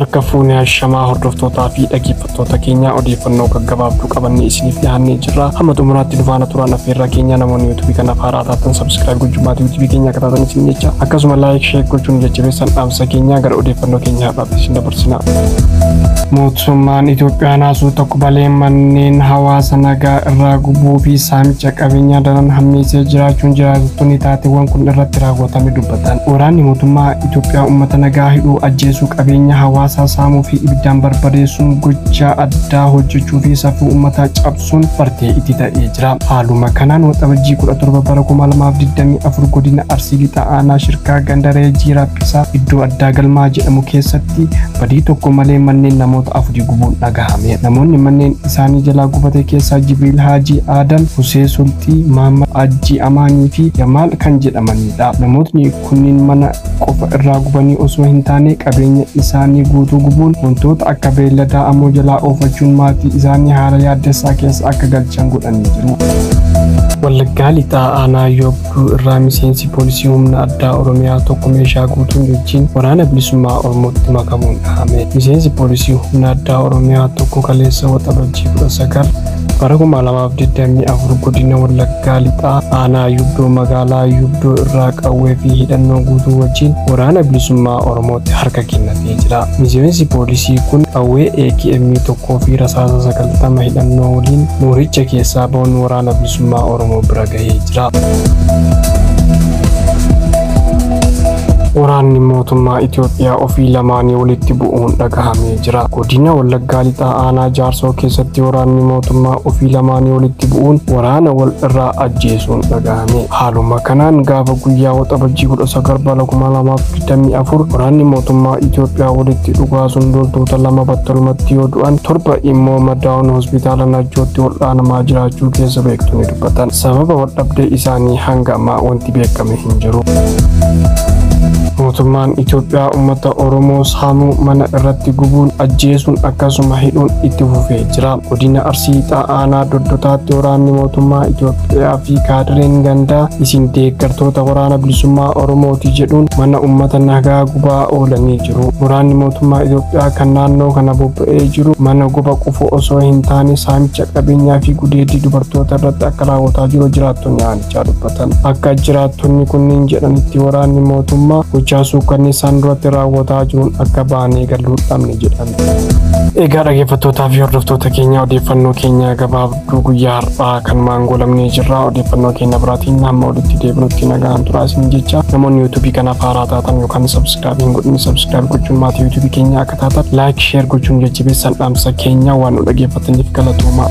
harka fuunee hashamaa hordoftootaa fi dhaggeeffattoota keenya odeeffannoo gaggabaabduu qabannee isiniif dhiyaannee jirra. Hamma xumuraatti nu faana turaa affeerraa keenya namoonni YouTube kanaaf haaraa taatan subscribe gochuun maatii YouTube keenya akka taatan isin jecha akkasuma like share gochuun jajjabeessan dhaamsa keenya gara odeeffannoo keenya har'aatti isin dabarsina. Mootummaan Itoophiyaa naasuu tokko malee manneen hawaasa nagaa irraa gubuu fi saamicha qabeenyaa daran hammeessee jiraachuun jiraattonni taateewwan kun irratti raawwatame dubbatan. Waraanni mootummaa Itoophiyaa uummata nagaa hidhuu ajjeesuu qabeenya hawaasaa saamuu fi ibiddaan barbadeessuun gochaa addaa hojjechuu fi safuu uummataa cabsuun bartee itti ta'ee jira. Haaluma kanaan waxabajjii 17 bara 2024 godina Arsii Lixaa aanaa Shirkaa Gandaree Jiiraphisaa iddoo addaa Galmaa jedhamu keessatti badii tokko malee manneen namoota afurii gubuun dhagahame. Namoonni manneen isaanii jalaa gubate keessaa Jibriil Haajii Adam, Husee Sulxii, Mahammad Ajji Amaanii fi Jamaal kan jedhamanidha. Namootni kunniin mana qofa irraa gubanii osoo hin taane qabeenya isaanii guutuu gubuun wantoota akka beelladaa ammoo jalaa oofachuun maatii isaanii haala yaaddessaa keessa akka galchan godhanii jiru. Wallaggaa Lixaa aanaa Yoobduu irraa miseensi poolisii humna addaa Oromiyaa tokko meeshaa guutuun wajjin waraana bilisummaa Oromootti makamuun dhahame. Miseensi poolisii humna addaa Oromiyaa tokko kaleessa waxabajjii 19 bara 2024 godina Wallaggaa Lixaa aanaa Yoobduu magaalaa Yoobduu irraa qawwee fi hidhannoo guutuu wajjin waraana bilisummaa Oromootti harka kennatee jira. Miseensi poolisii kun qawwee AKM tokkoo fi rasaasa 90 hidhannoo waliin mooricha keessaa ba'uun waraana bilisummaa Oromoo bira gahee jira. Waraanni mootummaa Itoophiyaa ofii lamaanii walitti bu'uun dhagahamee jira. Godina Wallaggaa Lixaa aanaa Jaarsoo keessatti waraanni mootummaa ofii lamaanii walitti bu'uun waraana wal irraa ajjeesuun dhagahame. Haaluma kanaan gaafa guyyaa waxabajjii 19 bara 2024 waraanni mootummaa Itoophiyaa walitti dhukaasuun loltoota 2 battalumatti yoo du'an 7 immoo madaa'uun hospitaala Najjootti wal'aanamaa jiraachuu keessa beektonni dubbatan. Sababa waldhabdee isaanii hanga ammaa wanti beekame hin jiru. Mootummaan Itoophiyaa uummata Oromoo saamuu mana irratti gubuun ajjeesuun akkasuma hidhuun itti fufee jira. Godina Arsii Lixaa aanaa Doddotaatti waraanni mootummaa Itoophiyaa fi kaadireen gandaa isin deeggartoota waraana bilisummaa Oromooti jedhuun mana uummata nagaa gubaa oolanii jiru. Waraanni mootummaa Itoophiyaa kan naannoo kana bobba'ee jiru mana guba qofa osoo hin taane saamicha qabeenyaa fi gudeeddii dubartoota irratti akka raawwataa jiru jiraattonni aanichaa dubbatan. Akka jiraattonni kunniin jedhanitti waraanni mootummaa gochaa kanniisaan duratti raawwataa jiruun akka baanee galuu dhabne jedhan. Egaa dhaggeeffattootaa fi hordoftoota keenya odeeffannoo keenya gabaabduu guyyaa har'aa kan maangolamnee jirra. Odeeffannoo keenya biraatiin hamma walitti deebinutti nagaan turaa isin jecha namoonni YouTube kanaaf haaraa taatan yookaan subscribe hin godhin subscribe gochuun maatii YouTube keenya akka taatan like share gochuun jajjabeessan dhaamsa keenya waan nu dhaggeeffataniif galatooma.